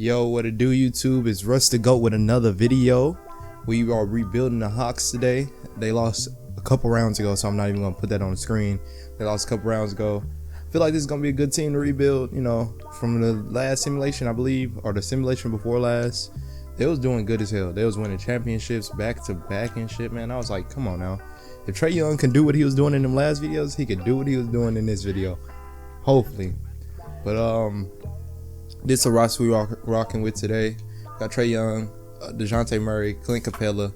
Yo, what it do, YouTube? It's Russ the Goat with another video. We are rebuilding the Hawks today. They lost a couple rounds ago, so I'm not even gonna put that on the screen. They lost a couple rounds ago. I feel like this is gonna be a good team to rebuild. You know, from the last simulation, I believe, or the simulation before last, they was doing good as hell. They was winning championships back to back and shit, man. I was like, come on now. If Trae Young can do what he was doing in them last videos, he could do what he was doing in this video. Hopefully. But this is a roster we rocking with today. Got Trae Young, DeJounte Murray, Clint Capella,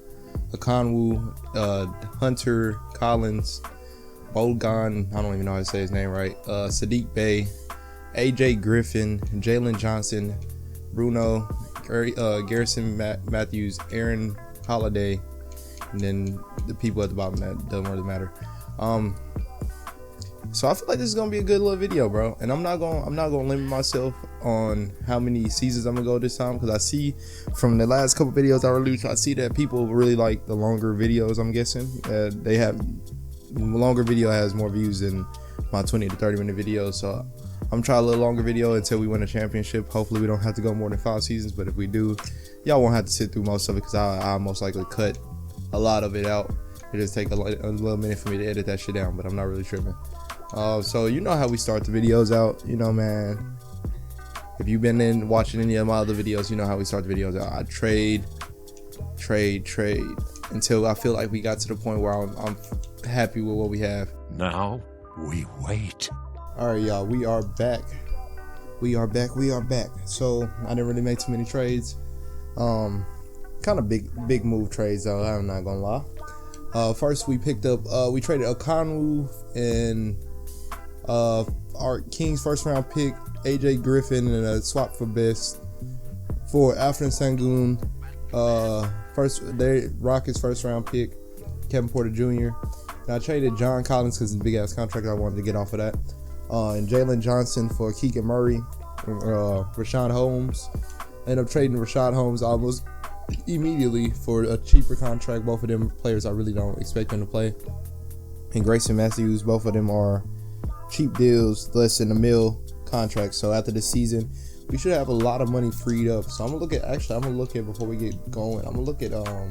Okongwu, Hunter Collins, Bogdan, I don't even know how to say his name right, Saddiq Bey, AJ Griffin, Jalen Johnson, Bruno, Garrison Matthews, Aaron Holiday, and then the people at the bottom that doesn't really matter. So I feel like this is gonna be a good little video, bro. And I'm not gonna limit myself on how many seasons I'm gonna go this time, because I see from the last couple videos I released, I see that people really like the longer videos. I'm guessing they have longer video has more views than my 20 to 30 minute videos. So I'm trying a little longer video until we win a championship. Hopefully we don't have to go more than 5 seasons, but if we do, y'all won't have to sit through most of it, because I'll most likely cut a lot of it out. It just take a little minute for me to edit that shit down, but I'm not really tripping. So you know how we start the videos out, you know, man. If you've been watching any of my other videos, you know how we start the videos out. I trade until I feel like we got to the point where I'm happy with what we have. Now we wait. All right, y'all, we are back. We are back. So I didn't really make too many trades. Kind of big move trades though, I'm not gonna lie. First we picked up, we traded Okongwu and our Kings first round pick, AJ Griffin, and a swap for best for Alfred Sengun. Rockets first round pick, Kevin Porter Jr. And I traded John Collins because it's a big ass contract. I wanted to get off of that. And Jalen Johnson for Keegan Murray, Rashawn Holmes. Ended up trading Rashawn Holmes almost immediately for a cheaper contract. Both of them players I really don't expect them to play. And Grayson Matthews, both of them are cheap deals, less than $1 million contracts. So after the season, we should have a lot of money freed up. So I'm gonna look at before we get going, I'm gonna look at our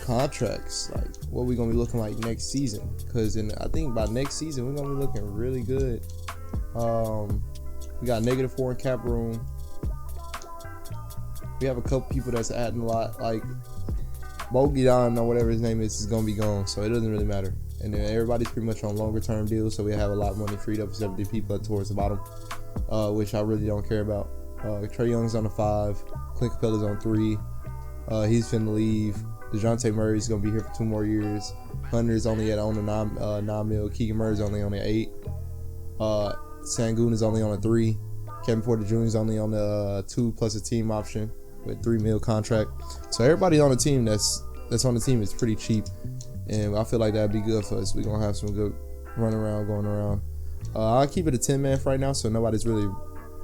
contracts, like what we're gonna be looking like next season, because I think by next season we're gonna be looking really good. We got -4 in cap room. We have a couple people that's adding a lot, like Bogdan or whatever his name is gonna be gone, so it doesn't really matter. And then everybody's pretty much on longer term deals, so we have a lot of money freed up except the people towards the bottom, which I really don't care about. Trae Young's on the 5, Clint Capella's on 3. He's finna leave. DeJounte Murray's gonna be here for 2 more years. Hunter's only on the 9 mil. Keegan Murray's only on the 8. Sengun is only on a 3. Kevin Porter Jr. is only on the 2 plus a team option with $3 million contract. So everybody on the team that's on the team is pretty cheap, and I feel like that'd be good for us. We're gonna have some good going around. I'll keep it a 10-man for right now, so nobody's really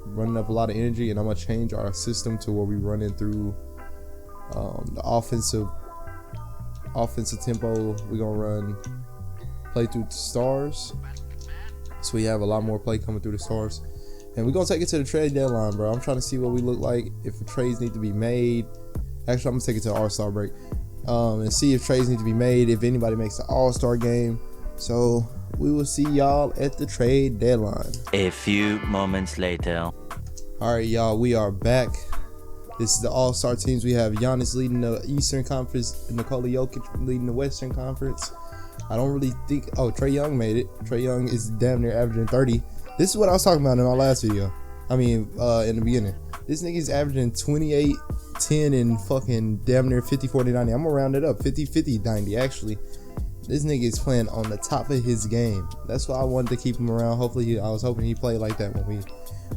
running up a lot of energy, and I'm gonna change our system to where we run in through the offensive tempo. We're gonna play through the stars, so we have a lot more play coming through the stars. And we're going to take it to the trade deadline, bro. I'm trying to see what we look like, if trades need to be made. Actually, I'm going to take it to the All-Star break and see if trades need to be made, if anybody makes the All-Star game. So we will see y'all at the trade deadline. A few moments later. All right, y'all, we are back. This is the All-Star teams. We have Giannis leading the Eastern Conference and Nikola Jokic leading the Western Conference. I don't really think... Oh, Trae Young made it. Trae Young is damn near averaging 30. This is what I was talking about in my last video. I mean, in the beginning. This nigga's averaging 28, 10, and fucking damn near 50, 40, 90. I'm gonna round it up. 50, 50, 90, actually. This nigga is playing on the top of his game. That's why I wanted to keep him around. Hopefully, I was hoping he played like that when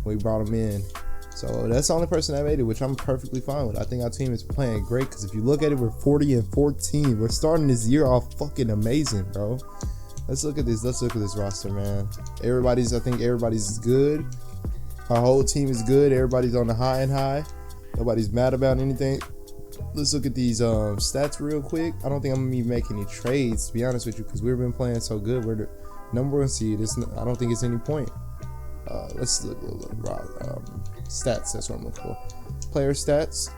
we brought him in. So that's the only person that made it, which I'm perfectly fine with. I think our team is playing great, because if you look at it, we're 40 and 14. We're starting this year off fucking amazing, bro. Let's look at this roster, man. I think everybody's good. Our whole team is good. Everybody's on the high and high. Nobody's mad about anything. Let's look at these stats real quick. I don't think I'm gonna be making any trades, to be honest with you, because we've been playing so good. We're the number 1 seed. I don't think it's any point. Let's look. Stats, that's what I'm looking for. Player stats.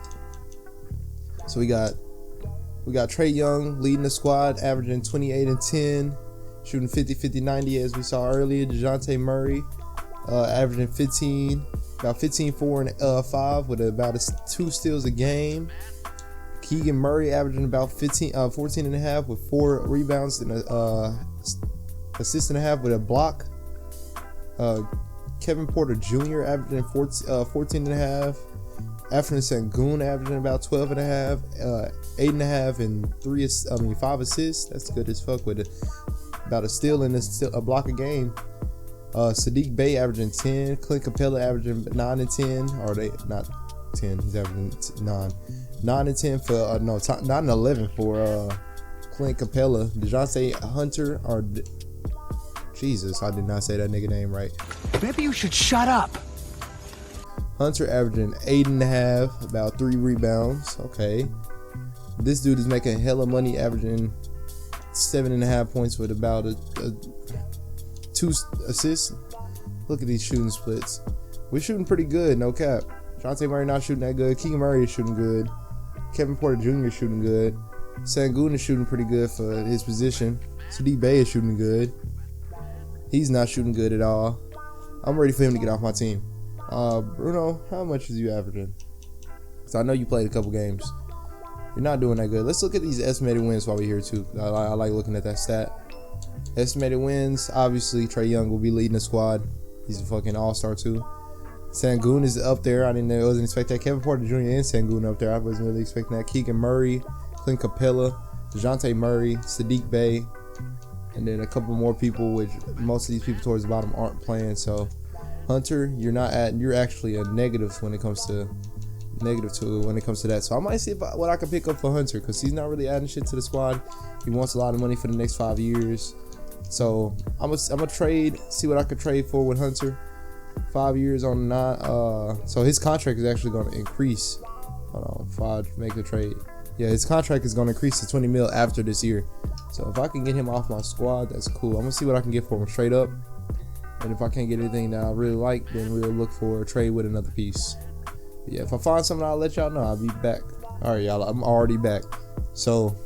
So we got Trae Young leading the squad, averaging 28 and 10, shooting 50, 50, 90 as we saw earlier. DeJounte Murray averaging 15, 4, and 5 with about 2 steals a game. Keegan Murray averaging about 14 and a half with 4 rebounds and assist and a half with a block. Kevin Porter Jr. averaging 14 and a half. Anthony Sengun averaging about 12 and a half, 8 and a half, and 5 assists. That's good as fuck with about a steal and a block a game. Saddiq Bey averaging 10. Clint Capella averaging 9 and 10. Or they not 10. He's averaging 9. 9 and 10 for 9 and 11 for Clint Capella. DeJounte Hunter Jesus, I did not say that nigga name right. Maybe you should shut up. Hunter averaging 8.5, about 3 rebounds. Okay. This dude is making hella money, averaging 7.5 points with about 2 assists. Look at these shooting splits. We're shooting pretty good, no cap. Dejounte Murray not shooting that good. Keegan Murray is shooting good. Kevin Porter Jr. is shooting good. Sengun is shooting pretty good for his position. Saddiq Bey is shooting good. He's not shooting good at all. I'm ready for him to get off my team. Bruno, how much is you averaging? Because I know you played a couple games. You're not doing that good. Let's look at these estimated wins while we're here too. I like looking at that stat. Estimated wins, obviously Trae Young will be leading the squad. He's a fucking all-star too. Sengun is up there. I wasn't expecting that. Kevin Porter Jr. and Sengun up there. I wasn't really expecting that. Keegan Murray, Clint Capella, DeJounte Murray, Saddiq Bey, and then a couple more people, which most of these people towards the bottom aren't playing. So Hunter, you're actually a negative when it comes to that. So I might see what I can pick up for Hunter, because he's not really adding shit to the squad. He wants a lot of money for the next 5 years. So I'm gonna trade, see what I could trade for with Hunter. 5 years on 9. So his contract is actually going to increase. Hold on, if I make a trade, yeah, his contract is going to increase to 20 mil after this year. So if I can get him off my squad, that's cool. I'm gonna see what I can get for him straight up. And if I can't get anything that I really like, then we'll look for a trade with another piece. But yeah, if I find something, I'll let y'all know. I'll be back. All right, y'all, I'm already back. So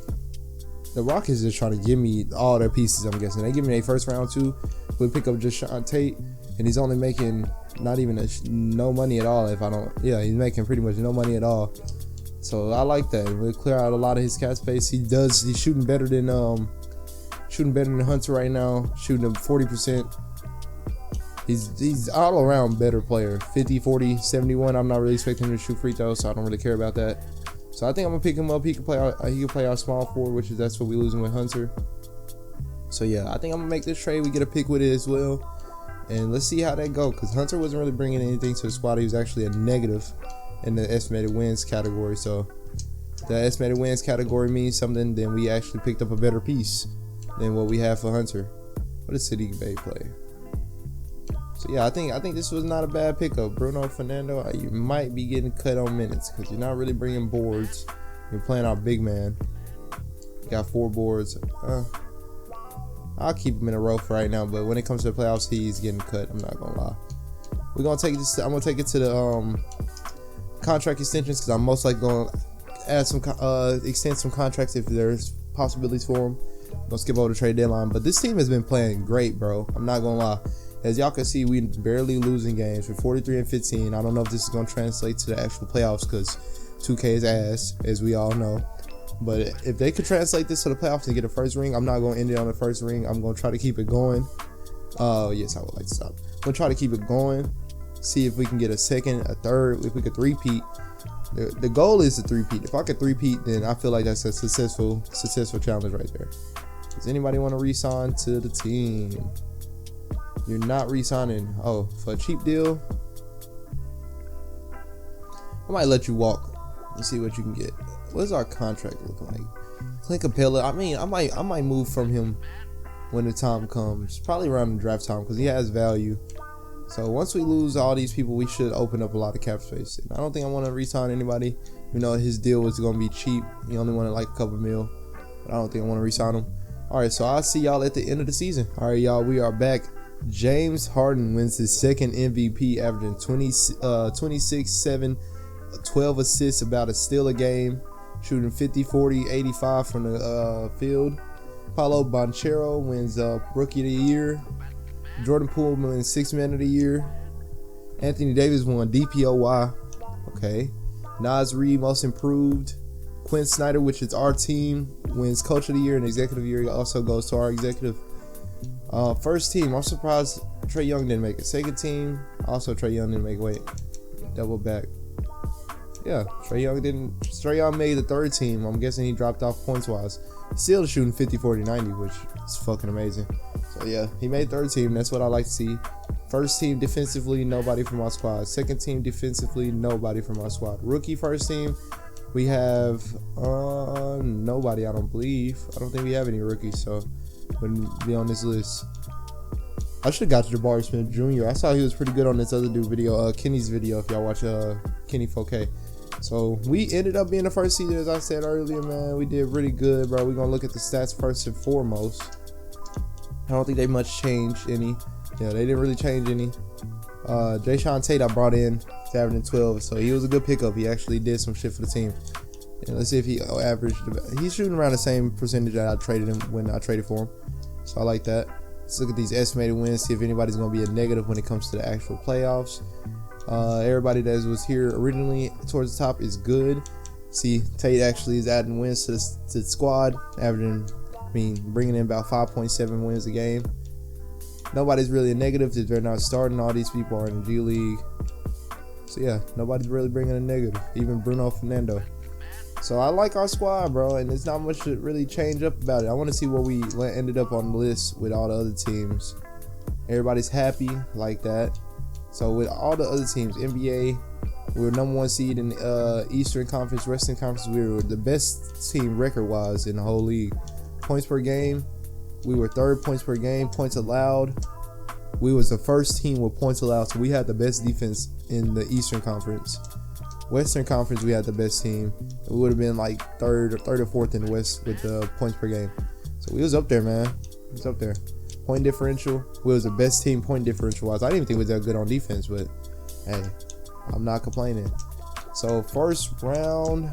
the Rockets is trying to give me all their pieces, I'm guessing. They give me their first round too. We'll pick up just Sean Tate, and he's only making not even no money at all. He's making pretty much no money at all. So I like that. We'll clear out a lot of his cap space. He's shooting better than Hunter right now, shooting at 40%. He's all around better player. 50, 40, 71. I'm not really expecting him to shoot free throws, so I don't really care about that. So I think I'm gonna pick him up. He can play our small forward, that's what we're losing with Hunter. So yeah, I think I'm gonna make this trade. We get a pick with it as well, and let's see how that go. Because Hunter wasn't really bringing anything to the squad. He was actually a negative in the estimated wins category. So the estimated wins category means something. Then we actually picked up a better piece than what we have for Hunter. What does Saddiq Bey play? So yeah, I think this was not a bad pickup. Bruno Fernando, you might be getting cut on minutes because you're not really bringing boards. You're playing our big man. You got 4 boards. I'll keep him in a row for right now, but when it comes to the playoffs, he's getting cut. I'm not gonna lie. I'm gonna take it to the contract extensions, because I'm most likely gonna add extend some contracts if there's possibilities for them. I'm gonna skip over the trade deadline, but this team has been playing great, bro. I'm not gonna lie. As y'all can see, we barely losing games. We're 43 and 15. I don't know if this is gonna translate to the actual playoffs, because 2K is ass, as we all know. But if they could translate this to the playoffs and get a first ring, I'm not going to end it on the first ring. I'm going to try to keep it going. Yes, I would like to stop. I'm going to try to keep it going. See if we can get a second, a third, if we could three-peat. The goal is to three-peat. If I could three-peat, then I feel like that's a successful challenge right there. Does anybody want to re-sign to the team? You're not re-signing. Oh, for a cheap deal? I might let you walk and see what you can get. What does our contract look like? Clint Capella. I might move from him when the time comes. Probably around the draft time, because he has value. So once we lose all these people, we should open up a lot of cap space. And I don't think I want to re-sign anybody. You know, his deal was going to be cheap. He only wanted like a couple mil. But I don't think I want to re-sign him. All right, so I'll see y'all at the end of the season. All right, y'all, we are back. James Harden wins his second MVP, averaging 26, 7, 12 assists, about a steal a game, shooting 50, 40, 85 from the field. Paolo Banchero wins Rookie of the Year. Jordan Poole wins Sixth Man of the Year. Anthony Davis won DPOY. Okay. Naz Reid, Most Improved. Quinn Snyder, which is our team, wins Coach of the Year and Executive Year. He also goes to our executive. First team, I'm surprised Trae Young didn't make it. Second team, also Trae Young didn't make it. Wait, double back. Yeah, Trae Young didn't. Trae Young made the third team. I'm guessing he dropped off points wise. He's still shooting 50, 40, 90, which is fucking amazing. So yeah, he made third team. That's what I like to see. First team defensively, nobody from our squad. Second team defensively, nobody from our squad. Rookie first team, we have nobody. I don't believe. I don't think we have any rookies, so wouldn't be on this list. I should have got to Jabari Smith Jr. I saw he was pretty good on this other dude video, Kenny's video. If y'all watch Kenny 4K. So we ended up being the first seed, as I said earlier, man. We did really good, bro. We're gonna look at the stats first and foremost. I don't think they much changed any. Yeah, they didn't really change any. Jayshawn Tate I brought in, averaging 12, so he was a good pickup. He actually did some shit for the team. And let's see if he averaged. He's shooting around the same percentage that I traded him when I traded for him. So I like that. Let's look at these estimated wins, see if anybody's gonna be a negative when it comes to the actual playoffs. Everybody that was here originally towards the top is good. See, Tate actually is adding wins to the squad, bringing in about 5.7 wins a game. Nobody's really a negative if they're not starting. All these people are in the G League. So yeah, nobody's really bringing a negative, even Bruno Fernando. So I like our squad, bro, and there's not much to really change up about it. I want to see where we ended up on the list with all the other teams. Everybody's happy like that. So with all the other teams, NBA, we were number 1 seed in Eastern Conference, Western Conference. We were the best team record-wise in the whole league. Points per game, we were 3rd points per game. Points allowed, we was the first team with points allowed. So we had the best defense in the Eastern Conference. Western Conference, we had the best team. We would have been like third or 4th in the West with the points per game. So we was up there, man. We was up there. Point differential, we was the best team point differential wise. I didn't even think we was that good on defense, but hey, I'm not complaining. So first round,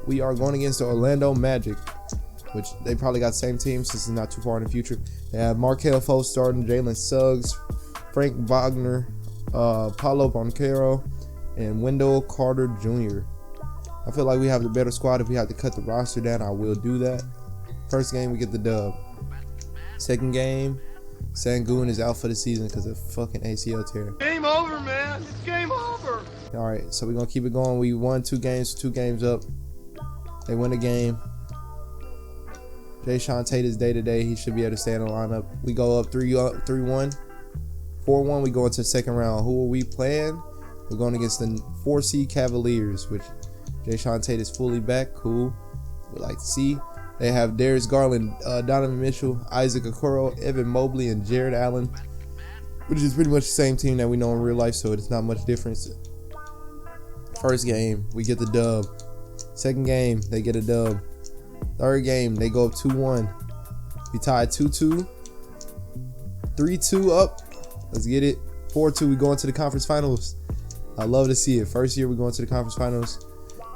we are going against the Orlando Magic, which they probably got the same team since it's not too far in the future. They have Markelle Fultz starting, Jalen Suggs, Frank Wagner, Paolo Banchero, and Wendell Carter Jr. I feel like we have the better squad. If we have to cut the roster down, I will do that. First game, we get the dub. Second game, Sengun is out for the season because of fucking ACL tear. Game over, man. It's game over. All right, so we're going to keep it going. We won 2 games, 2 games up. They win a game. Jayshawn Tate is day-to-day. He should be able to stay in the lineup. We go up 3-1. 4-1, we go into the second round. Who are we playing? We're going against the 4 seed Cavaliers, which Jayshawn Tate is fully back. Cool. We'd like to see. They have Darius Garland, Donovan Mitchell, Isaac Okoro, Evan Mobley, and Jared Allen, which is pretty much the same team that we know in real life, so it's not much difference. First game, we get the dub. Second game, they get a dub. Third game, they go up 2-1. We tied 2-2. 3-2 up. Let's get it. 4-2, we go into the conference finals. I love to see it. First year, we go into the conference finals.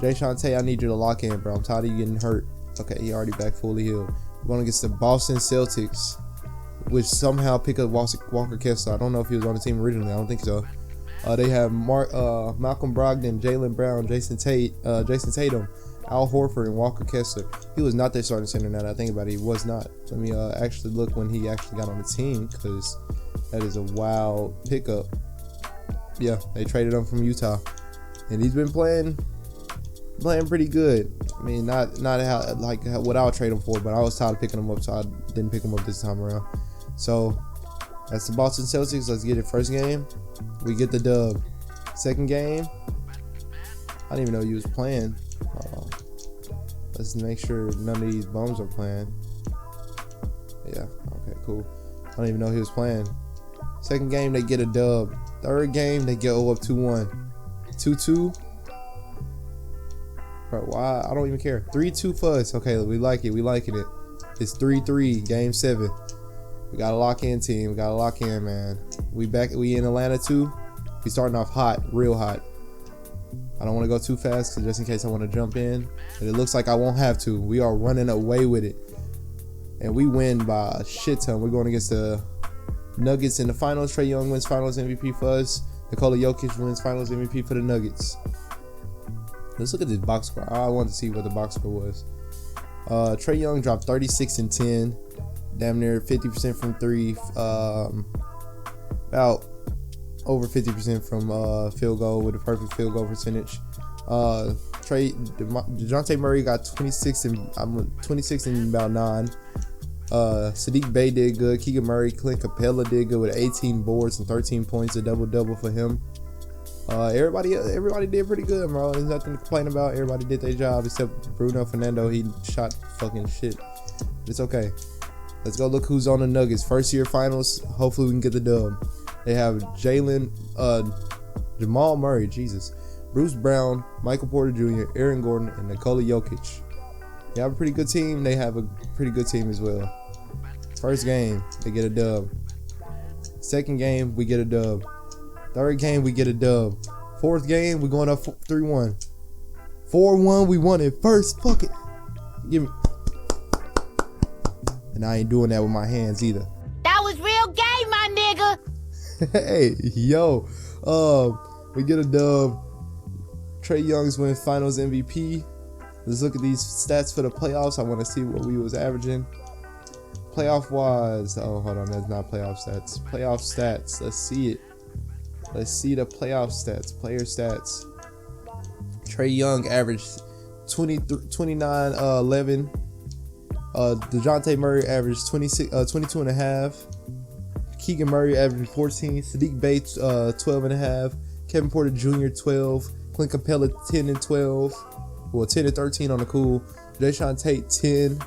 Jayshawn Tate, I need you to lock in, bro. I'm tired of you getting hurt. Okay, he already back fully healed. We're going against the Boston Celtics, which somehow pick up Walker Kessler. I don't know if he was on the team originally. I don't think so. They have Malcolm Brogdon, Jaylen Brown, Jason Tatum, Al Horford, and Walker Kessler. He was not their starting center now that I think about it. He was not. Let me actually look when he actually got on the team, because that is a wild pickup. Yeah, they traded him from Utah, and he's been playing pretty good. I mean, not what I would trade him for, but I was tired of picking him up, so I didn't pick him up this time around. So that's the Boston Celtics. Let's get it. First game, we get the dub. Second game, I didn't even know he was playing. Let's make sure none of these bums are playing. Yeah, okay, cool. I don't even know he was playing. Second game, they get a dub. Third game, they go up 2-1. 2-2. Bro, why? I don't even care. 3-2 for us. Okay, we like it. We liking it. It's 3-3, game 7. We got a lock in team. We got a lock in, man. We back. We in Atlanta too. We starting off hot, real hot. I don't want to go too fast, cause just in case I want to jump in. But it looks like I won't have to. We are running away with it, and we win by a shit ton. We're going against the Nuggets in the finals. Trae Young wins Finals MVP for us. Nikola Jokic wins Finals MVP for the Nuggets. Let's look at this box score. I wanted to see what the box score was. Trae Young dropped 36 and 10, damn near 50% from three. About over 50% from field goal with a perfect field goal percentage. DeJounte Murray got 26 and about 9. Saddiq Bey did good. Keegan Murray, Clint Capella did good with 18 boards and 13 points, a double-double for him. Everybody did pretty good, bro. There's nothing to complain about. Everybody did their job except Bruno Fernando. He shot fucking shit. It's okay. Let's go look who's on the Nuggets. First year finals. Hopefully we can get the dub. They have Jamal Murray, Jesus, Bruce Brown, Michael Porter Jr., Aaron Gordon, and Nikola Jokic. They have a pretty good team. They have a pretty good team as well. First game, they get a dub. Second game, we get a dub. Third game, we get a dub. Fourth game, we going up 3-1. 4-1, we won it first. Fuck it. Give me. And I ain't doing that with my hands either. That was real gay, my nigga. Hey, yo. We get a dub. Trae Young's win Finals MVP. Let's look at these stats for the playoffs. I want to see what we was averaging. Playoff wise. Oh, hold on. That's not playoff stats. Playoff stats. Let's see it. Let's see the playoff stats. Player stats. Trae Young averaged 29, 11. DeJounte Murray averaged 22 and a half. Keegan Murray averaged 14. Saddiq Bey 12 and a half. Kevin Porter Jr. 12. Clint Capella 10 and 12. Well, 10 and 13 on the cool. Jae'Sean Tate 10.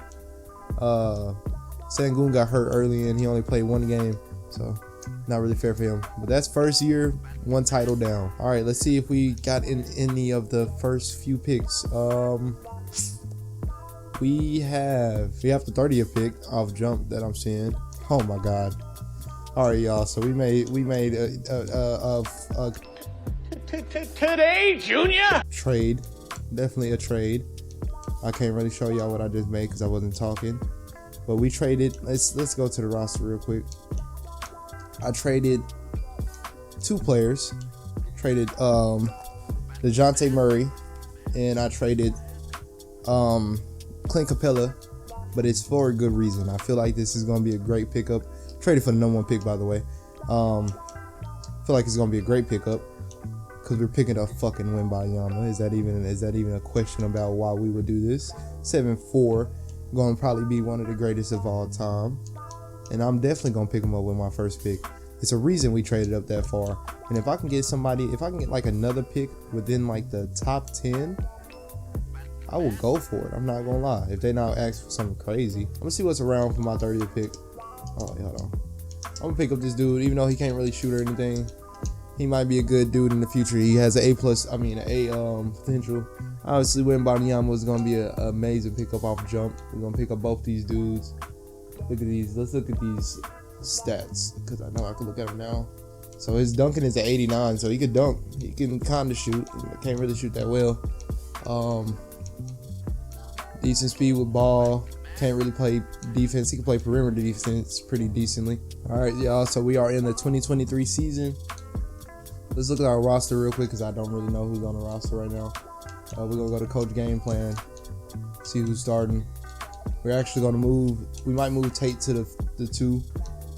Sengun got hurt early and he only played one game, so not really fair for him. But that's first year, one title down. All right, let's see if we got in any of the first few picks. We have the 30th pick off jump that I'm seeing. Oh my god. All right, y'all. So we made Today, Junior. Trade. Definitely a trade. I can't really show y'all what I just made because I wasn't talking. But we traded. Let's go to the roster real quick. I traded 2 players. Traded DeJounte Murray, and I traded Clint Capella, but it's for a good reason. I feel like this is gonna be a great pickup. Traded for the number 1 pick, by the way. Feel like it's gonna be a great pickup because we're picking up fucking Wembanyama. Is that even a question about why we would do this? 7'4", gonna probably be one of the greatest of all time, and I'm definitely gonna pick him up with my first pick. It's a reason we traded up that far, and if I can get like another pick within like the top 10, I will go for it. I'm not gonna lie. If they not ask for something crazy, I'm gonna see what's around for my 30th pick. Oh, hold on. I'm gonna pick up this dude, even though he can't really shoot or anything. He might be a good dude in the future. He has an A+ potential. Obviously, Wembanyama was gonna be an amazing pickup off jump. We're gonna pick up both these dudes. Look at these. Let's look at these stats because I know I can look at them now. So his dunking is at 89, so he could dunk. He can kind of shoot. Can't really shoot that well. Decent speed with ball. Can't really play defense. He can play perimeter defense pretty decently. All right, y'all. So we are in the 2023 season. Let's look at our roster real quick because I don't really know who's on the roster right now. We're going to go to coach game plan, see who's starting. We're actually going to move. We might move Tate to the 2.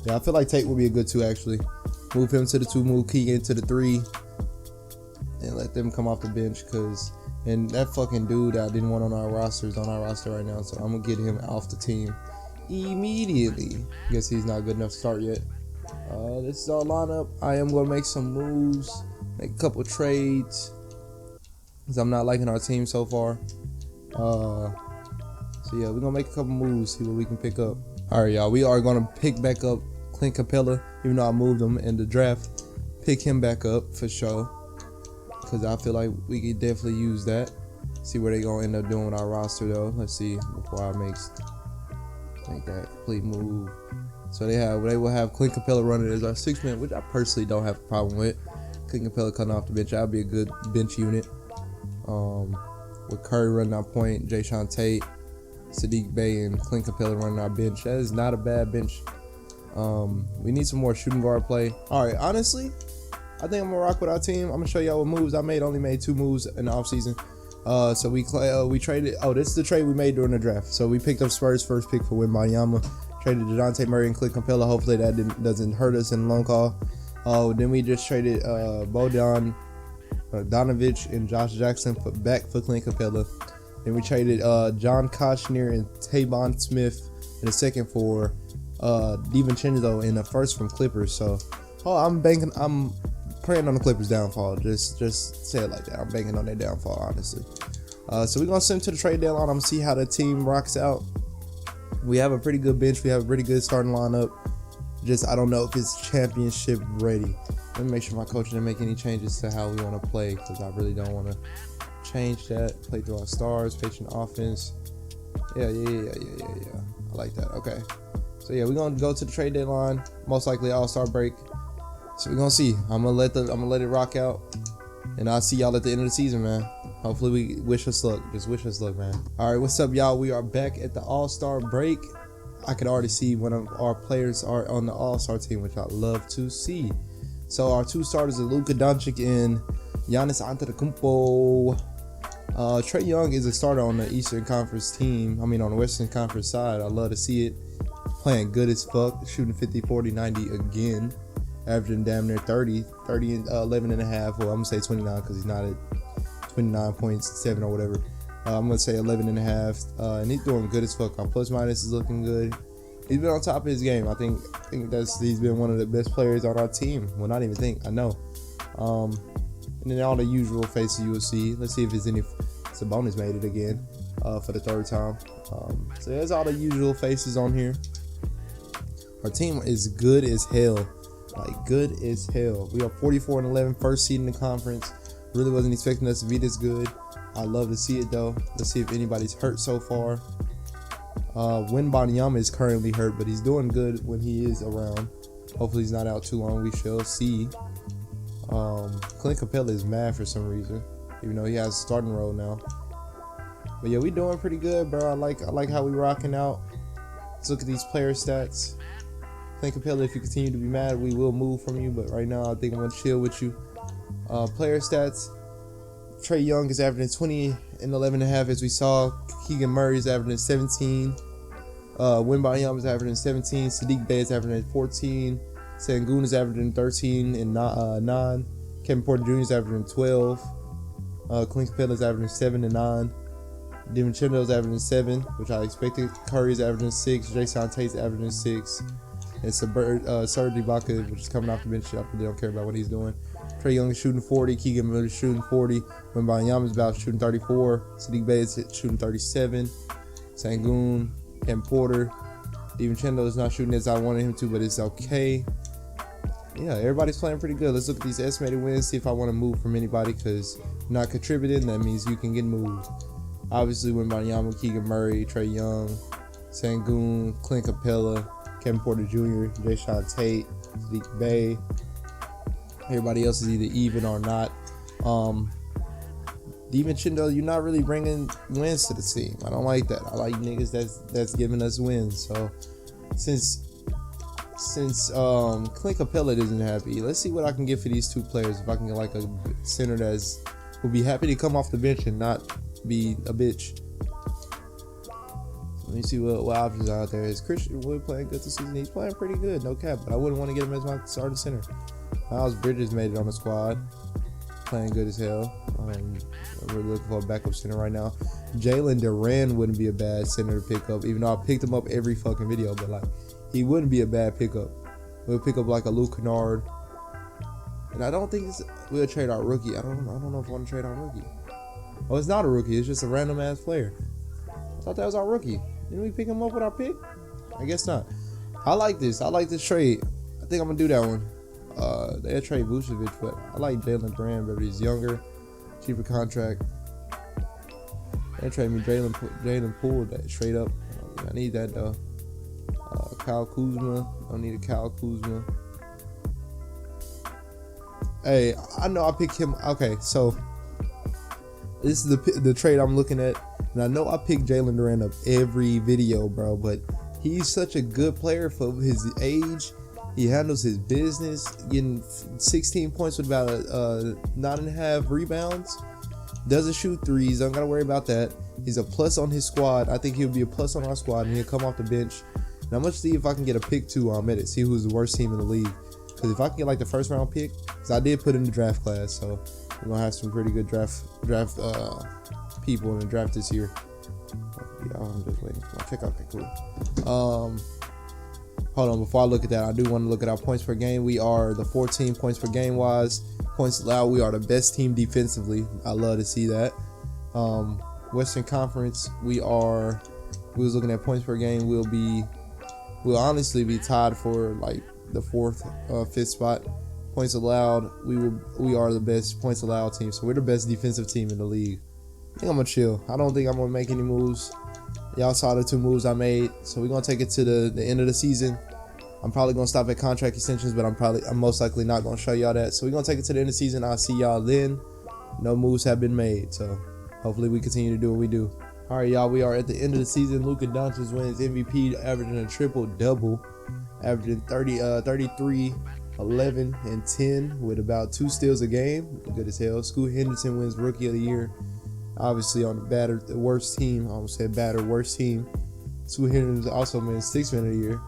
Yeah, I feel like Tate would be a good 2, actually. Move him to the 2, move Keegan to the 3, and let them come off the bench and that fucking dude that I didn't want on our roster is on our roster right now, so I'm going to get him off the team immediately. Guess he's not good enough to start yet. This is our lineup. I am going to make some moves, make a couple trades, because I'm not liking our team so far. So yeah, we're going to make a couple moves, see what we can pick up. All right, y'all, we are going to pick back up Clint Capella, even though I moved him in the draft. Pick him back up for sure, because I feel like we could definitely use that. See what they're going to end up doing with our roster, though. Let's see before I make that complete move. So they will have Clint Capella running as our 6th man, which I personally don't have a problem with. Clint Capella coming off the bench, that'll be a good bench unit. With Curry running our point, Jayshawn Tate, Sadiq Bey, and Clint Capella running our bench. That is not a bad bench. We need some more shooting guard play. All right, honestly, I think I'm gonna rock with our team. I'm gonna show y'all what moves I made. Only made 2 moves in the offseason. So we traded. Oh, this is the trade we made during the draft. So we picked up Spurs' first pick for Wembanyama. Traded DeJounte Murray and Clint Capella. Hopefully that doesn't hurt us in the long call. Then we just traded Bojan Donovich and Josh Jackson back for Clint Capella. Then we traded John Koshner and Tavon Smith in the second for DiVincenzo in the first from Clippers. So I'm praying on the Clippers downfall. Just say it like that. I'm banking on their downfall, honestly. So we're gonna send them to the trade deadline. I'm gonna see how the team rocks out. We have a pretty good bench. We have a pretty good starting lineup. I don't know if it's championship ready. Let me make sure my coach didn't make any changes to how we want to play, because I really don't want to change that. Play through our stars, patient offense. Yeah. I like that. Okay. So yeah, we're gonna go to the trade deadline. Most likely All-Star break. So we're gonna see. I'm gonna let it rock out, and I'll see y'all at the end of the season, man. Hopefully we wish us luck. Just wish us luck, man. All right, what's up, y'all? We are back at the All-Star break. I can already see one of our players are on the All-Star team, which I love to see. So our 2 starters are Luka Doncic and Giannis Antetokounmpo. Trae Young is a starter on the Eastern Conference team. on the Western Conference side. I love to see it. Playing good as fuck, shooting 50, 40, 90 again. Averaging damn near 30 and 11 and a half. Well, I'm going to say 29 because he's not at 29.7 or whatever. I'm going to say 11 and a half. And he's doing good as fuck. Our plus minus is looking good. He's been on top of his game. I think he's been one of the best players on our team. Well, not even think. I know. And then all the usual faces you will see. Let's see if it's any. Sabonis made it again for the 3rd time. So there's all the usual faces on here. Our team is good as hell. Like, good as hell. We are 44-11, first seed in the conference. Really wasn't expecting us to be this good. I love to see it, though. Let's see if anybody's hurt so far. Wembanyama is currently hurt, but he's doing good when he is around. Hopefully he's not out too long. We shall see. Clint Capella is mad for some reason, even though he has a starting role now. But yeah, we doing pretty good, bro. I like how we rocking out. Let's look at these player stats. Clint Capella, if you continue to be mad, we will move from you. But right now, I think I'm gonna chill with you. Player stats. Trae Young is averaging 20 and 11 and a half, as we saw. Keegan Murray is averaging 17. Wembanyama is averaging 17. Sadiq Bey is averaging 14. Sengun is averaging 13 and 9. Kevin Porter Jr. is averaging 12. Clint Capella is averaging 7 and 9. DiVincenzo is averaging 7, which I expected. Curry is averaging 6. Jason Tate is averaging 6. And Serge Ibaka, which is coming off the bench. I really don't care about what he's doing. Trae Young is shooting 40. Keegan Murray is shooting 40. Wembanyama is about shooting 34. Sadiq Bey is shooting 37. Sengun, Kevin Porter. DiVincenzo is not shooting as I wanted him to, but it's okay. Yeah, everybody's playing pretty good. Let's look at these estimated wins, see if I want to move from anybody, because not contributing, that means you can get moved. Obviously, Wembanyama, Keegan Murray, Trae Young, Sengun, Clint Capella, Kevin Porter Jr., Jayshawn Tate, Sadiq Bey. Everybody else is either even or not. DiVincenzo, you're not really bringing wins to the team. I don't like that. I like niggas that's giving us wins. So since Clint Capella isn't happy, let's see what I can get for these 2 players. If I can get like a center that's will be happy to come off the bench and not be a bitch. Let me see what options are out there. Is Christian Wood playing good this season? He's playing pretty good, no cap, but I wouldn't want to get him as my starting center. Miles Bridges made it on the squad, playing good as hell. We're looking for a backup center right now. Jalen Duran wouldn't be a bad center to pick up, even though I picked him up every fucking video, but like, he wouldn't be a bad pickup. We'll pick up like a Luke Kennard. And I don't think we'll trade our rookie. I don't know if I want to trade our rookie. Oh, it's not a rookie. It's just a random ass player. I thought that was our rookie. Didn't we pick him up with our pick? I guess not. I like this. I like this trade. I think I'm gonna do that one. They'll trade Vucevic, but I like Jalen Duran, but he's younger, cheaper contract. They'll trade me Jalen Poole that straight up. I need that though. Kyle Kuzma. Don't need a Kyle Kuzma. Hey, I know I picked him. Okay, so this is the trade I'm looking at. And I know I pick Jalen Duren up every video, bro, but he's such a good player for his age. He handles his business, getting 16 points with about 9.5 rebounds. Doesn't shoot threes. Don't gotta worry about that. He's a plus on his squad. I think he'll be a plus on our squad, and he'll come off the bench. And I'm gonna see if I can get a pick 2 on it. See who's the worst team in the league. Because if I can get like the first round pick, because I did put in the draft class, so we're gonna have some pretty good draft people in the draft this year. Yeah, I'm just waiting for my pick. Okay, cool. Hold on, before I look at that, I do want to look at our points per game. We are the 14 points per game wise. Points allowed, we are the best team defensively. I love to see that. Western Conference, we was looking at points per game. We'll honestly be tied for like the 4th, 5th spot. Points allowed, we are the best points allowed team. So we're the best defensive team in the league. I think I'm gonna chill. I don't think I'm gonna make any moves. Y'all saw the 2 moves I made, so we're gonna take it to the end of the season. I'm probably gonna stop at contract extensions, but I'm most likely not gonna show y'all that. So we're gonna take it to the end of the season. I'll see y'all then. No moves have been made, so hopefully we continue to do what we do. All right, y'all. We are at the end of the season. Luka Doncic wins MVP, averaging a triple-double, averaging 33, 11, and 10 with about 2 steals a game. Good as hell. Scoot Henderson wins Rookie of the Year. Obviously on the worst team. I almost said worst team. Scoot Henderson also wins 6th Man of the Year.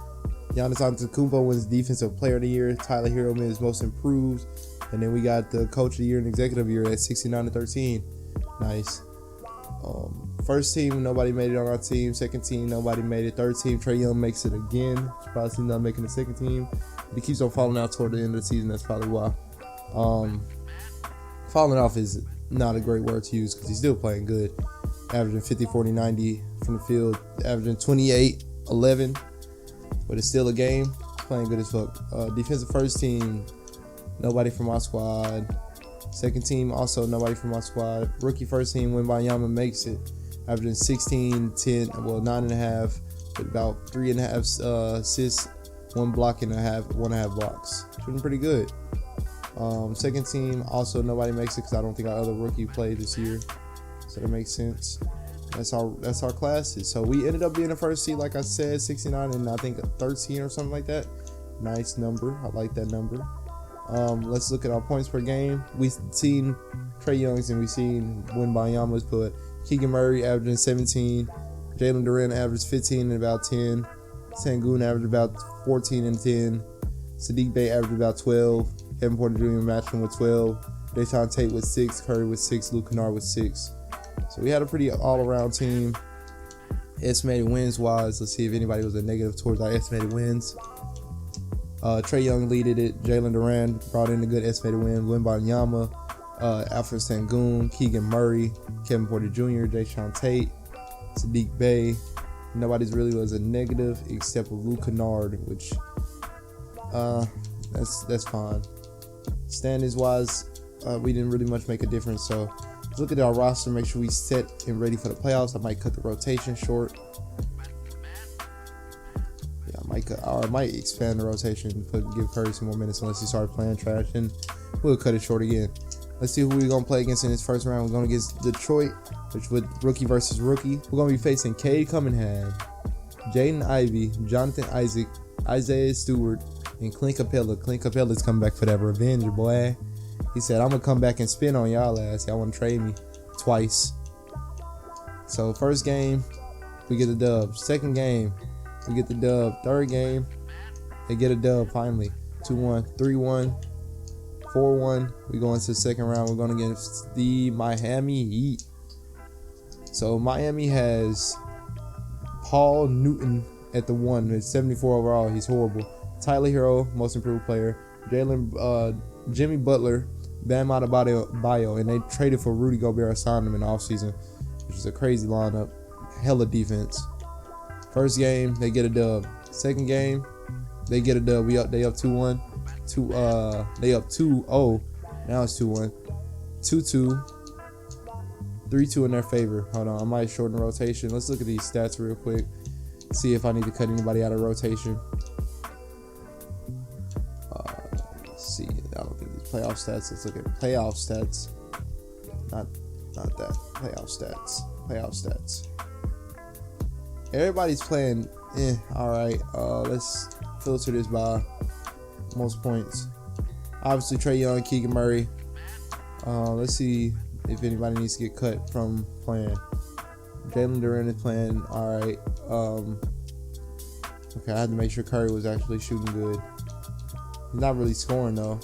Giannis Antetokounmpo wins Defensive Player of the Year. Tyler Hero wins Most Improved. And then we got the Coach of the Year and Executive of the Year at 69-13. Nice. First team, nobody made it on our team. Second team, nobody made it. Third team, Trae Young makes it again. Should probably see not making the second team. But he keeps on falling out toward the end of the season. That's probably why. Falling off is not a great word to use because he's still playing good. Averaging 50, 40, 90 from the field. Averaging 28, 11. But it's still a game. Playing good as fuck. Defensive first team, nobody from our squad. Second team, also nobody from our squad. Rookie first team, Wembanyama makes it. Averaging 16, 10, 9.5, with about 3.5 assists, 1 block and 1.5 blocks. Shooting pretty good. Second team, also nobody makes it because I don't think our other rookie played this year. So that makes sense. That's our classes. So we ended up being the first seed, like I said, 69 and I think 13 or something like that. Nice number. I like that number. Let's look at our points per game. We've seen Trae Young's and we've seen Wembanyama's, but Keegan Murray averaging 17. Jalen Duren averaged 15 and about 10. Sengun averaged about 14 and 10. Sadiq Bey averaged about 12. Kevin Porter Jr. matched him with 12. Jae'Sean Tate with 6. Curry with 6. Luke Kennard with 6. So we had a pretty all-around team. Estimated wins-wise, let's see if anybody was a negative towards our estimated wins. Trae Young leaded it. Jalen Duren brought in a good estimated win. Wembanyama, Alfred Sengun, Keegan Murray, Kevin Porter Jr., Jae'Sean Tate, Sadiq Bey. Nobody's really was a negative except for Luke Kennard, which that's fine. Standings-wise, we didn't really much make a difference. So let's look at our roster, make sure we set and ready for the playoffs. I might cut the rotation short. I might expand the rotation, give Curry some more minutes unless he starts playing trash, and we'll cut it short again. Let's see who we're going to play against in this first round. We're going against Detroit, which with rookie versus rookie. We're going to be facing Cade Cunningham, Jaden Ivey, Jonathan Isaac, Isaiah Stewart, and Clint Capella. Clint Capella's coming back for that revenge, boy. He said, I'm going to come back and spin on y'all ass. Y'all want to trade me twice. So first game, we get the dub. Second game, we get the dub. Third game, they get a dub finally. 2-1, 3-1, 4-1. We go into the second round. We're going against the Miami Heat. So Miami has Paul Newton at the 1. It's 74 overall. He's horrible. Tyler Hero, most improved player. Jimmy Butler, Bam Adebayo, and they traded for Rudy Gobert, signed him in the offseason, which is a crazy lineup. Hella defense. First game, they get a dub. Second game, they get a dub. They up 2-1. They up 2-0. Now it's 2-1. 2-2. 3-2 in their favor. Hold on, I might shorten the rotation. Let's look at these stats real quick. See if I need to cut anybody out of rotation. Let's see. I don't think these playoff stats. Let's look at playoff stats. Not that. Playoff stats. Playoff stats. Everybody's playing. All right. Let's filter this by most points. Obviously, Trae Young, Keegan Murray. Let's see if anybody needs to get cut from playing. Jalen Duren is playing. All right. Okay, I had to make sure Curry was actually shooting good. He's not really scoring though.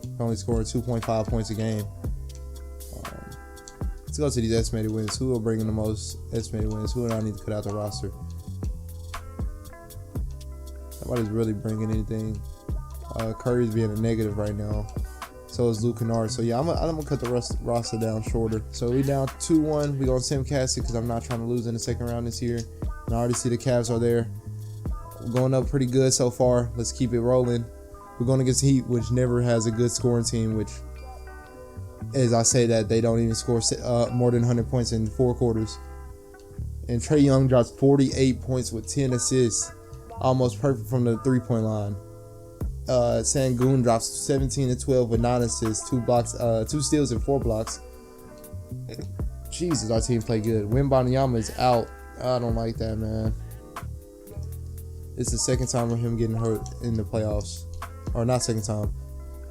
He's only scoring 2.5 points a game. Let's go to these estimated wins. Who will bring in the most estimated wins? Who do I need to cut out the roster? Nobody's really bringing anything. Curry's being a negative right now. So is Luke Kennard. So yeah, I'm gonna cut the roster down shorter. So we down 2-1. We gonna simcast it because I'm not trying to lose in the second round this year. And I already see the Cavs are there. We're going up pretty good so far. Let's keep it rolling. We're going against Heat, which never has a good scoring team, which, as I say that, they don't even score more than 100 points in 4 quarters. And Trae Young drops 48 points with 10 assists. Almost perfect from the 3-point line. Sengun drops 17 and 12 with 9 assists, 2 blocks, 2 steals and 4 blocks. Jesus, our team played good. Wembanyama is out. I don't like that, man. It's the second time with him getting hurt in the playoffs. Or not second time.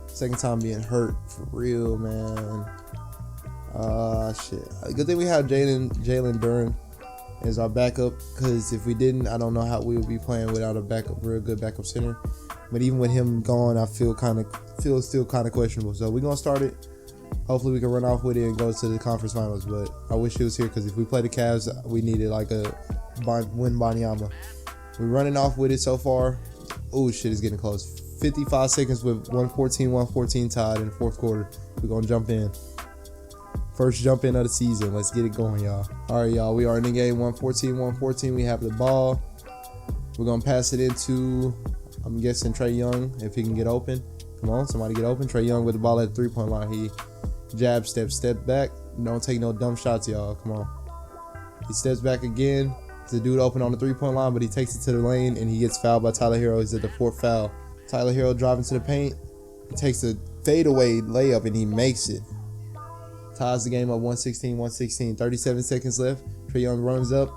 Second time being hurt for real, man. Shit. Good thing we have Jalen Duren as our backup, because if we didn't, I don't know how we would be playing without a real good backup center. But even with him gone, I feel still kind of questionable. So we're gonna start it. Hopefully we can run off with it and go to the conference finals. But I wish he was here, because if we play the Cavs, we needed like a Wembanyama. We're running off with it so far. Oh shit, it's getting close. 55 seconds with 114 tied in the fourth quarter. We're gonna jump in. First jump in of the season. Let's get it going, y'all. All right, y'all. We are in the game. 114. We have the ball. We're gonna pass it into, I'm guessing, Trae Young, if he can get open. Come on, somebody get open. Trae Young with the ball at the 3-point line. He jab, step back. Don't take no dumb shots, y'all. Come on. He steps back again. The dude open on the 3-point line, but he takes it to the lane and he gets fouled by Tyler Hero. He's at the 4th foul. Tyler Hero driving to the paint. He takes a fadeaway layup and he makes it. Ties the game up 116. 37 seconds left. Trae Young runs up,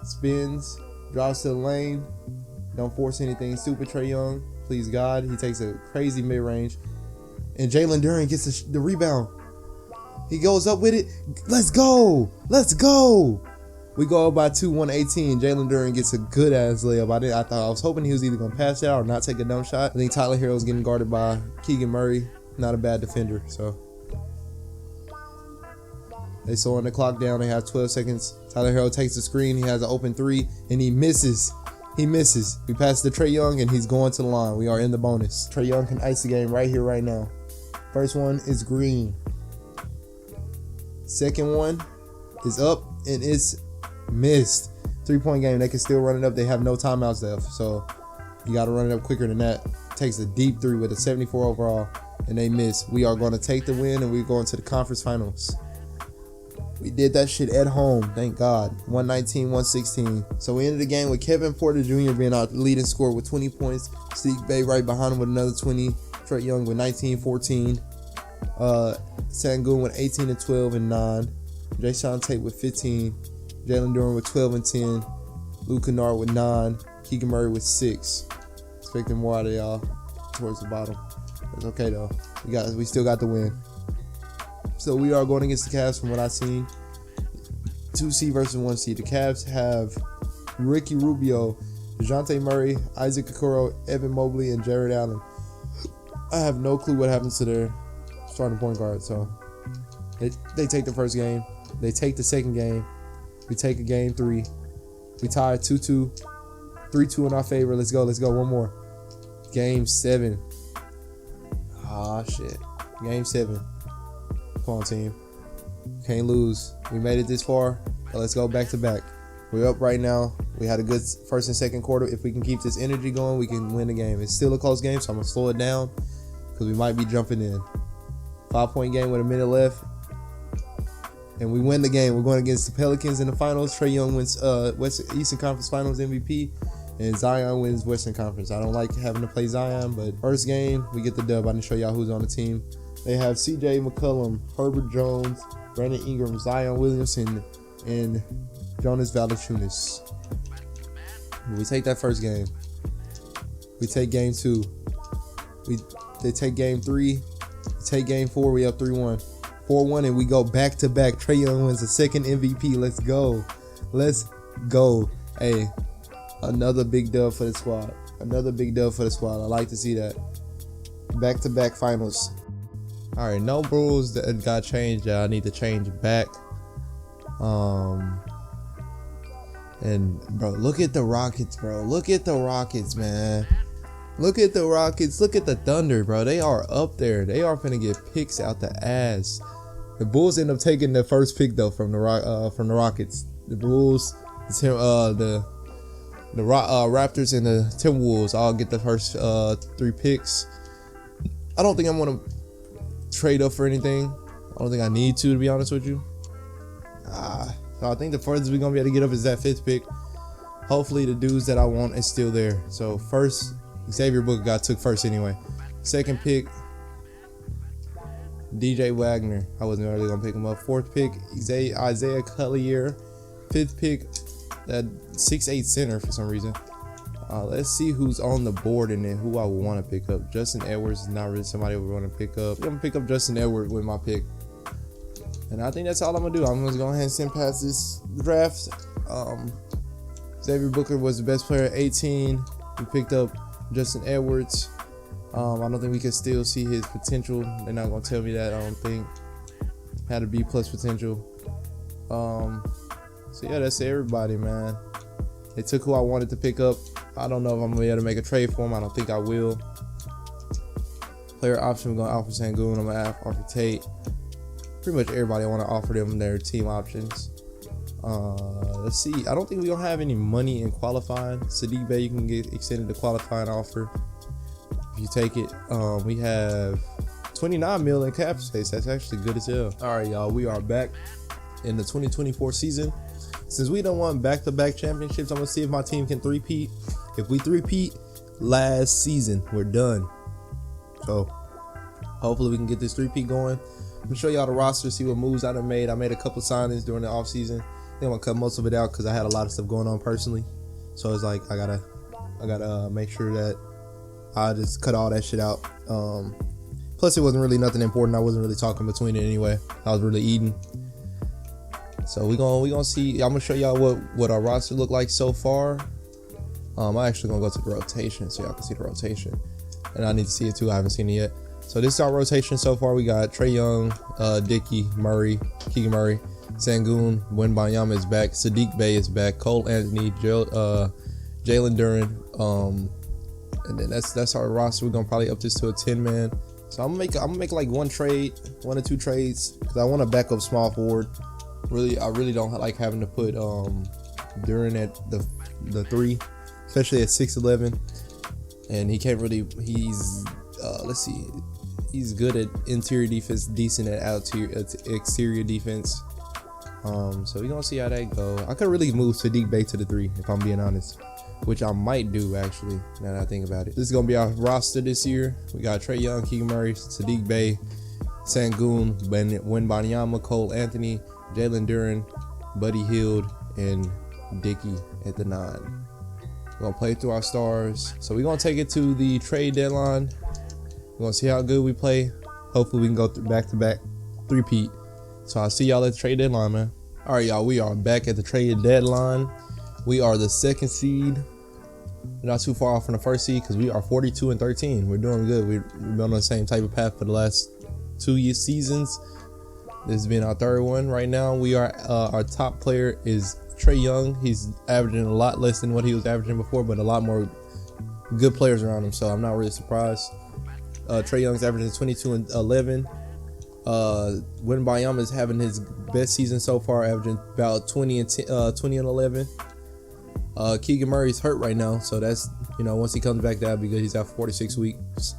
spins, drives to the lane. Don't force anything stupid, Trae Young. Please God. He takes a crazy mid-range. And Jalen Duren gets the rebound. He goes up with it. Let's go. We go up by 2, 118. Jalen Duren gets a good ass layup. I was hoping he was either gonna pass it out or not take a dumb shot. I think Tyler Hero is getting guarded by Keegan Murray. Not a bad defender. So they slowing the clock down. They have 12 seconds. Tyler Hero takes the screen. He has an open 3 and he misses. We pass to Trae Young and he's going to the line. We are in the bonus. Trae Young can ice the game right here, right now. First one is green. Second one is up and it's missed. 3-point game. They can still run it up. They have no timeouts left, so you got to run it up quicker than that. Takes a deep 3 with a 74 overall, and they miss. We are going to take the win, and we're going to the conference finals. We did that shit at home, thank God. 119-116. So we ended the game with Kevin Porter Jr. being our leading scorer with 20 points. Sadiq Bey right behind him with another 20. Trae Young with 19-14. Sengun with 18 and 12 and 9. Jae'Sean Tate with 15. Jalen Duren with 12 and 10. Luke Kennard with 9. Keegan Murray with 6. Expecting more out of y'all towards the bottom. It's okay though. We still got the win. So we are going against the Cavs from what I've seen. 2C versus 1C. The Cavs have Ricky Rubio, DeJounte Murray, Isaac Okoro, Evan Mobley, and Jared Allen. I have no clue what happens to their starting point guard. So they take the first game. They take the second game. We take a game 3. We tie 2-2. 3-2 in our favor. Let's go. One more. Game 7. Shit. Game 7. Come on, team. Can't lose. We made it this far. But let's go back to back. We're up right now. We had a good first and second quarter. If we can keep this energy going, we can win the game. It's still a close game, so I'm going to slow it down because we might be jumping in. 5-point game with a minute left. and we win the game. We're going against the Pelicans in the finals. Trae Young wins Eastern Conference Finals MVP, and Zion wins Western Conference. I don't like having to play Zion, but first game, we get the dub. I didn't show y'all who's on the team. They have CJ McCollum, Herbert Jones, Brandon Ingram, Zion Williamson, and Jonas Valanciunas. We take that first game. We take game 2. They take game 3. We take game 4. We up 3-1. 4-1, and we go back-to-back. Trae Young wins the second MVP. Let's go. Let's go. Hey, another big dub for the squad. Another big dub for the squad. I like to see that. Back-to-back finals. All right, no rules that got changed. I need to change back. And bro, look at the Rockets, bro. Look at the Rockets, man. Look at the Rockets. Look at the Thunder, bro. They are up there. They are finna get picks out the ass. The Bulls end up taking the first pick though from the Rockets. The Bulls, the Raptors, and the Timberwolves all get the first 3 picks. I don't think I'm gonna trade up for anything. I don't think I need to be honest with you. So I think the furthest we're gonna be able to get up is that 5th pick. Hopefully the dudes that I want is still there. So first, Xavier Booker got took first anyway. 2nd pick, DJ Wagner. I wasn't really gonna pick him up. 4th pick, Isaiah Collier. 5th pick, that 6'8" center for some reason. Let's see who's on the board and then who I would want to pick up. Justin Edwards is not really somebody I would want to pick up. I'm gonna pick up Justin Edwards with my pick. And I think that's all I'm gonna do. I'm gonna go ahead and send past this draft. Xavier Booker was the best player at 18. We picked up Justin Edwards. I don't think we can still see his potential. They're not gonna tell me that. I don't think. Had a B+ potential. So yeah, that's everybody, man. They took who I wanted to pick up. I don't know if I'm gonna be able to make a trade for him. I don't think I will. Player option, we're gonna offer Sengun. I'm gonna offer Tate. Pretty much everybody I want to offer them their team options. Let's see. I don't think we're gonna have any money in qualifying. Sadiq Bey, you can get extended the qualifying offer if you take it. We have 29 mil in cap space. That's actually good as hell. All right, y'all. We are back in the 2024 season. Since we don't want back-to-back championships, I'm gonna see if my team can three-peat. If we three-peat last season, we're done. So hopefully we can get this three-peat going. I'm gonna show y'all the roster, see what moves I done made. I made a couple signings during the offseason. I think I'm gonna cut most of it out because I had a lot of stuff going on personally. So it's like I gotta make sure that I just cut all that shit out. Plus it wasn't really nothing important. I wasn't really talking between it anyway. I was really eating. So we gonna see. I'm gonna show y'all what our roster look like so far. I'm actually gonna go to the rotation so y'all can see the rotation, and I need to see it too. I haven't seen it yet. So this is our rotation so far. We got Trae Young, Dickey, Murray, Keegan Murray, Sengun, Wembanyama is back, Sadiq Bey is back, Cole Anthony, Jalen Duren, and then that's our roster. We're gonna probably up this to a 10-man. So I'm gonna make like one or two trades because I want to back up small forward. I really don't like having to put Duren at the 3, especially at 6'11", and he can't really. Let's see. He's good at interior defense, decent at exterior defense. So we're gonna see how that go. I could really move Sadiq Bey to the 3 if I'm being honest, which I might do actually. Now that I think about it, this is gonna be our roster this year. We got Trae Young, Keegan Murray, Sadiq Bey, Sengun, Wembanyama, Cole Anthony, Jalen Duren, Buddy Hield, and Dickey at the 9. We're gonna play through our stars. So we're gonna take it to the trade deadline. We're gonna see how good we play. Hopefully we can go back-to-back three-peat. So I'll see y'all at the trade deadline, man. All right, y'all, we are back at the trade deadline. We are the 2nd seed. We're not too far off from the 1st seed because we are 42-13. We're doing good. We've been on the same type of path for the last 2 seasons. This has been our 3rd one. Right now, we are our top player is Trae Young. He's averaging a lot less than what he was averaging before, but a lot more good players around him. So I'm not really surprised. Trae Young's averaging 22 and 11. Wembanyama is having his best season so far, averaging about 20 and 11. Keegan Murray's hurt right now, so that's, once he comes back, that'll be good. He's out 46 weeks.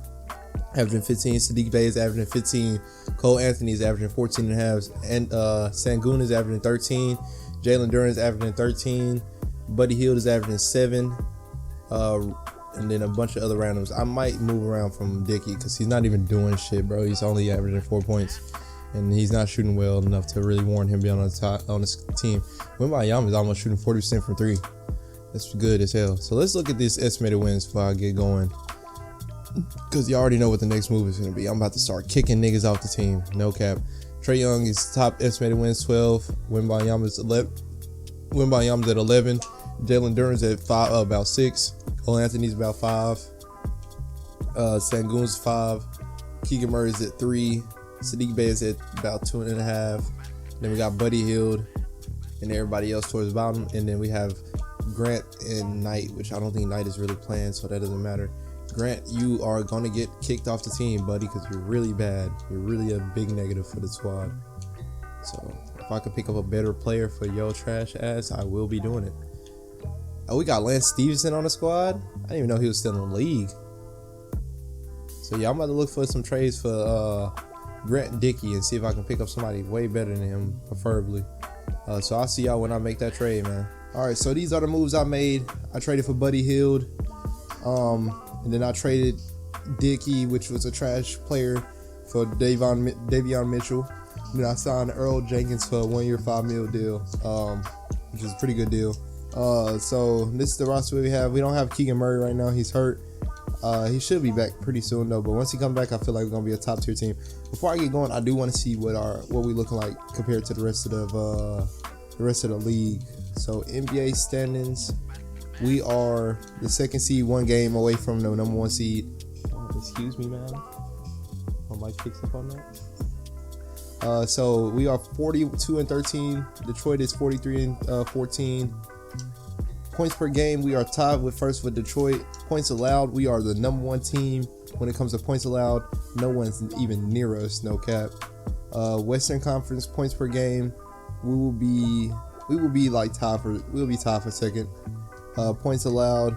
averaging 15. Sadiq Bey is averaging 15. Cole Anthony is averaging 14.5. And Sengun is averaging 13. Jalen Duren is averaging 13. Buddy Hield is averaging 7. And then a bunch of other randoms. I might move around from Dickey because he's not even doing shit, bro. He's only averaging 4 points. And he's not shooting well enough to really warrant him being on this team. Wembanyama is almost shooting 40% from 3. That's good as hell. So let's look at these estimated wins before I get going. Because you already know what the next move is going to be. I'm about to start kicking niggas off the team. No cap. Trae Young is top estimated wins 12. Wembanyama's 11. Wembanyama's at 11. Jalen Duren's at 5, about 6. Cole Anthony's about 5. Sengun's 5. Keegan Murray's at 3. Sadiq Bey is at about 2.5. Then we got Buddy Hield and everybody else towards the bottom. And then we have Grant and Knight, which I don't think Knight is really playing, so that doesn't matter. Grant, you are going to get kicked off the team, buddy, because you're really bad. You're really a big negative for the squad. So if I could pick up a better player for your trash ass, I will be doing it. Oh, we got Lance Stevenson on the squad. I didn't even know he was still in the league. So yeah, I'm about to look for some trades for Grant and Dickey and see if I can pick up somebody way better than him, preferably. So I'll see y'all when I make that trade, man. Alright, so these are the moves I made. I traded for Buddy Hield. And then I traded Dickey, which was a trash player, for Davion Mitchell. And then I signed Earl Jenkins for a 1-year, $5 million deal, which is a pretty good deal. So this is the roster we have. We don't have Keegan Murray right now. He's hurt. He should be back pretty soon though. But once he comes back, I feel like we're gonna be a top tier team. Before I get going, I do want to see what we looking like compared to the rest of the league. So NBA standings, we are the 2nd seed, 1 game away from the number 1 seed. Excuse me, man. My mic picks up on that. So we are 42-13. Detroit is 43-14. Points per game, we are tied with Detroit. Points allowed, we are the number 1 team when it comes to points allowed. No one's even near us, no cap. Western Conference points per game, we'll be tied for second. Points allowed,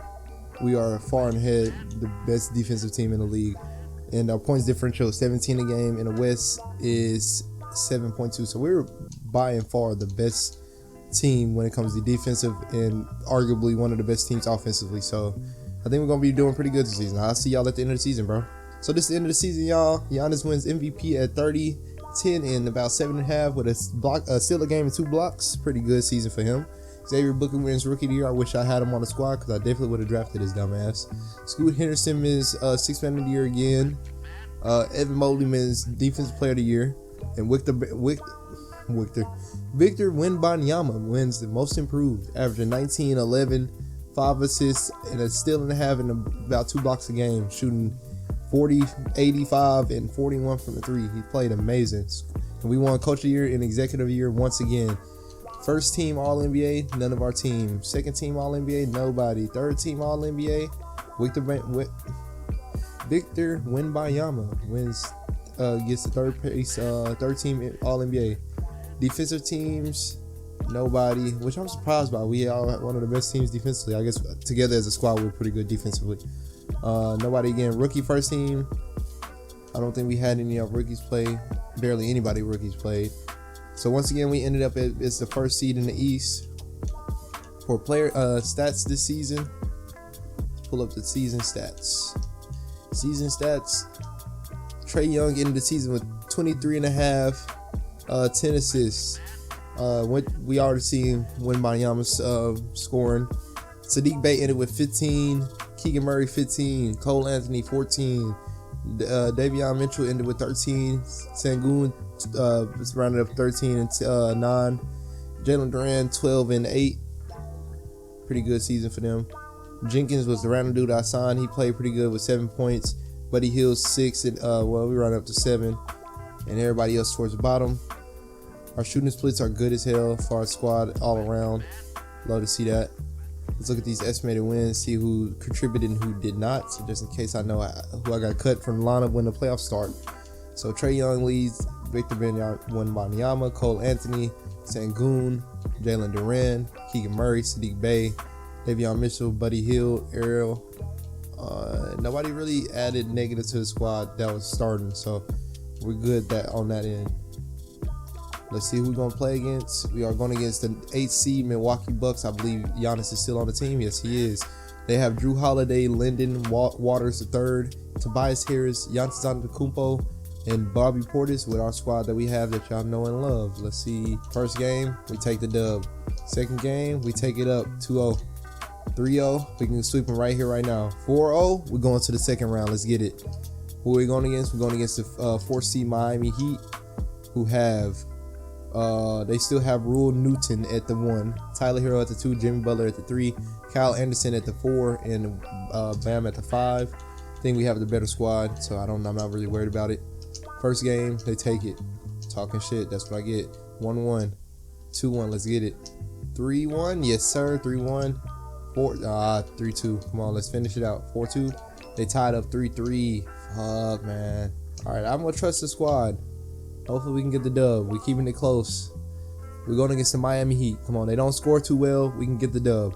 we are far and ahead, the best defensive team in the league. And our points differential is 17 a game, and the West is 7.2. So we're by and far the best team when it comes to defensive, and arguably one of the best teams offensively. So I think we're gonna be doing pretty good this season. I'll see y'all at the end of the season, bro. So this is the end of the season, y'all. Giannis wins MVP at 30, 10, and about 7.5 with a steal a game and 2 blocks. Pretty good season for him. Xavier Booker wins Rookie of the Year. I wish I had him on the squad because I definitely would have drafted his dumb ass. Scoot Henderson wins Sixth Man of the Year again. Evan Mobley wins Defensive Player of the Year, and Victor Wembanyama wins the Most Improved, averaging 19, 11, 5 assists, and a steal and a half, and about 2 blocks a game, shooting 40, 85, and 41 from the 3. He played amazing. And we won Coach of the Year and Executive of the Year once again. First team All-NBA, none of our team. Second team All-NBA, nobody. Third team All-NBA, Victor Wembanyama wins, gets the third team All-NBA. Defensive teams, nobody, which I'm surprised by. We are one of the best teams defensively. I guess together as a squad, we're pretty good defensively. Nobody again. Rookie first team, I don't think we had any of rookies play. Barely anybody rookies played. So once again, we ended up as the first seed in the East. For player stats this season, let's pull up the season stats. Season stats, Trae Young ended the season with 23.5, 10 assists. We already seen Wembanyama scoring. Sadiq Bey ended with 15. Keegan Murray 15. Cole Anthony 14. Davion Mitchell ended with 13. Sengun was rounded up 13 and 9. Jalen Duren 12 and 8. Pretty good season for them. Jenkins was the random dude I signed. He played pretty good with 7 points. Buddy Hield 6 and we rounded up to 7. And everybody else towards the bottom. Our shooting splits are good as hell for our squad all around. Love to see that. Let's look at these estimated wins, see who contributed and who did not. So just in case I know who I got cut from the lineup when the playoffs start. So Trae Young leads, Victor Wembanyama, Cole Anthony, Sengun, Jalen Duren, Keegan Murray, Sadiq Bey, Davion Mitchell, Buddy Hield, Earl Nobody really added negative to the squad that was starting, so we're good on that end. Let's see who we're going to play against. We are going against the 8th seed Milwaukee Bucks. I believe Giannis is still on the team. Yes, he is. They have Drew Holiday, Lyndon Waters III, Tobias Harris, Giannis Antetokounmpo, and Bobby Portis with our squad that we have that y'all know and love. Let's see. First game, we take the dub. Second game, we take it up 2-0. 3-0, we can sweep them right here, right now. 4-0, we're going to the second round. Let's get it. Who are we going against? We're going against the 4th seed Miami Heat, who have they still have Rule Newton at the 1, Tyler Hero at the 2, Jimmy Butler at the 3, Kyle Anderson at the 4, and Bam at the 5. I think we have the better squad, so I'm not really worried about it. First game, they take it. Talking shit, that's what I get. 1-1, 2-1, let's get it. 3-1, yes sir, 3-1. 3-2. Come on, let's finish it out. 4-2. They tied up 3-3. Fuck, man. All right, I'm gonna trust the squad. Hopefully we can get the dub. We're keeping it close. We're going against the Miami Heat. Come on, they don't score too well. We can get the dub.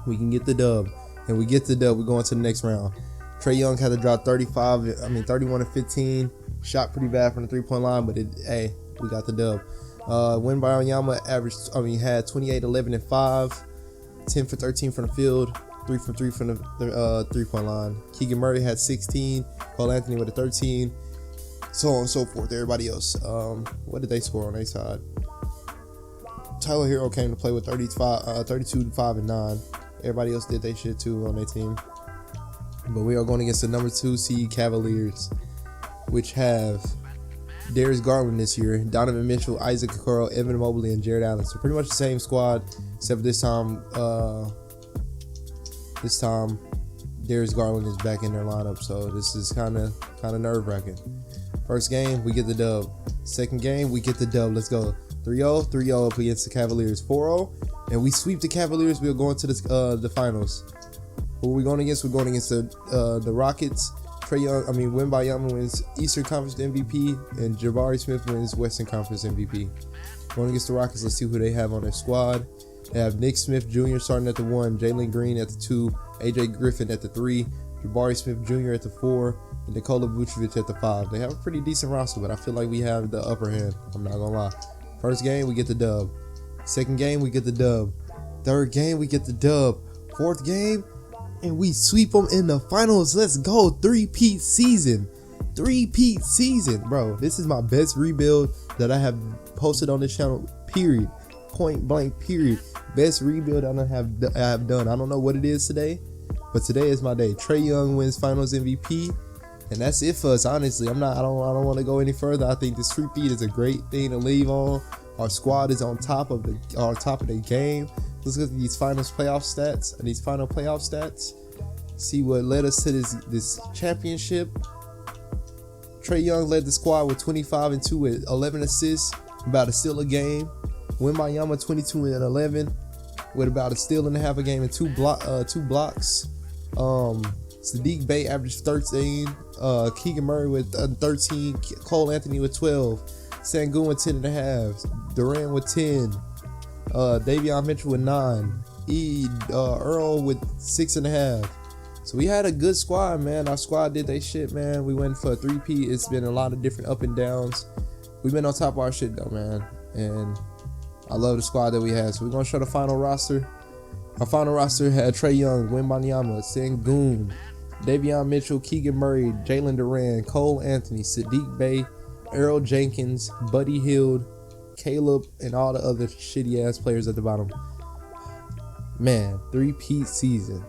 We can get the dub. And we get the dub. We're going to the next round. Trae Young had to drop 31 and 15. Shot pretty bad from the 3-point line, but hey, we got the dub. Wembanyama had 28, 11, and 5. 10 for 13 from the field. 3 for 3 from the 3-point line. Keegan Murray had 16. Cole Anthony with a 13. So on and so forth. Everybody else. What did they score on their side? Tyler Hero came to play with 32, 5, and 9. Everybody else did their shit too on their team. But we are going against the number 2 seed Cavaliers, which have Darius Garland this year, Donovan Mitchell, Isaac Okoro, Evan Mobley, and Jared Allen. So pretty much the same squad, except for this time Darius Garland is back in their lineup. So this is kind of nerve-wracking. First game, we get the dub. Second game, we get the dub. Let's go. 3-0, 3-0 up against the Cavaliers. 4-0, and we sweep the Cavaliers. We'll go into the finals. Who are we going against? We're going against the Rockets. Wembanyama wins Eastern Conference MVP, and Jabari Smith wins Western Conference MVP. Going against the Rockets, let's see who they have on their squad. They have Nick Smith Jr. starting at the 1, Jalen Green at the 2, AJ Griffin at the 3, Jabari Smith Jr. at the 4, and Nikola Vucevic at the 5. They have a pretty decent roster, but I feel like we have the upper hand. I'm not gonna lie. First game, we get the dub. Second game, we get the dub. Third game, we get the dub. Fourth game, and we sweep them in the finals. Let's go. Three-peat season. Three-peat season. Bro, this is my best rebuild that I have posted on this channel, period. Point blank, period. Best rebuild I have done. I don't know what it is today, but today is my day. Trae Young wins finals MVP, and that's it for us, honestly. I don't want to go any further. I think this three-peat is a great thing to leave on. Our squad is on top of the game. Let's look at these final playoff stats. See what led us to this championship. Trae Young led the squad with 25 and 2 with 11 assists, about a steal a game. Wembanyama 22 and 11 with about a steal and a half a game and two blocks. Saddiq Bey averaged 13. Keegan Murray with 13. Cole Anthony with 12. Sengun with 10 and a half. Durant with 10. Davion Mitchell with 9. Earl with 6 and a half. So we had a good squad, man. Our squad did their shit, man. We went for a 3-peat. It's been a lot of different up and downs. We've been on top of our shit though, man. And I love the squad that we had. So we're gonna show the final roster. Our final roster had Trae Young, Wembanyama, Sengun, Davion Mitchell, Keegan Murray, Jalen Duran, Cole Anthony, Saddiq Bey, Earl Jenkins, Buddy Hield, Caleb, and all the other shitty ass players at the bottom. Man, 3-peat season.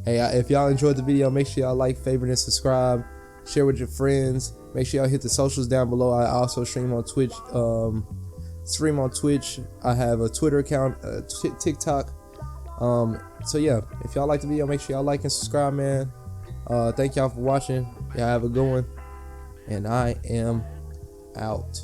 Hey, if y'all enjoyed the video, make sure y'all like, favorite, and subscribe. Share with your friends. Make sure y'all hit the socials down below. I also stream on Twitch. I have a Twitter account, TikTok. So yeah, if y'all like the video, make sure y'all like and subscribe, man. Thank y'all for watching. Y'all have a good one, and I am out.